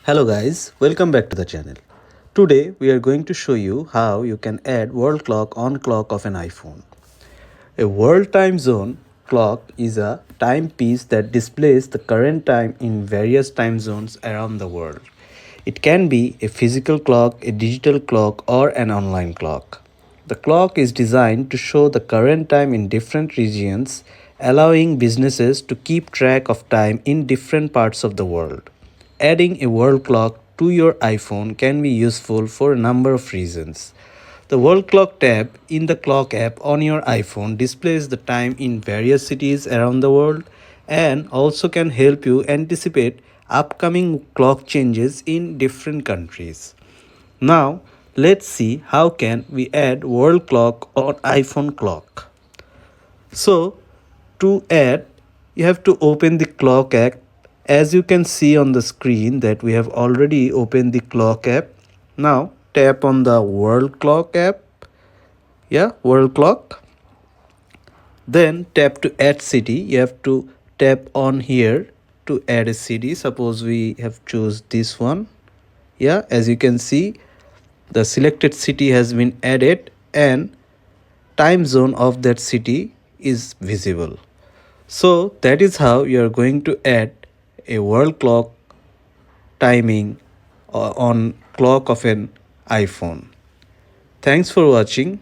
Hello guys, welcome back to the channel. Today we are going to show you how you can add world clock on clock of an iPhone. A world time zone clock is a timepiece that displays the current time in various time zones around the world. It can be a physical clock, a digital clock, or an online clock. The clock is designed to show the current time in different regions, allowing businesses to keep track of time in different parts of the world. Adding a world clock to your iPhone can be useful for a number of reasons. The World Clock tab in the Clock app on your iPhone displays the time in various cities around the world and also can help you anticipate upcoming clock changes in different countries. Now, let's see how can we add world clock on iPhone clock. So, to add, you have to open the clock app. As you can see on the screen that we have already opened the clock app. Now, tap on the world clock app. Yeah, world clock. Then tap to add city. You have to tap on here to add a city. Suppose we have choose this one. Yeah, as you can see, the selected city has been added and time zone of that city is visible. So that is how you are going to add a world clock timing on clock of an iPhone. Thanks for watching.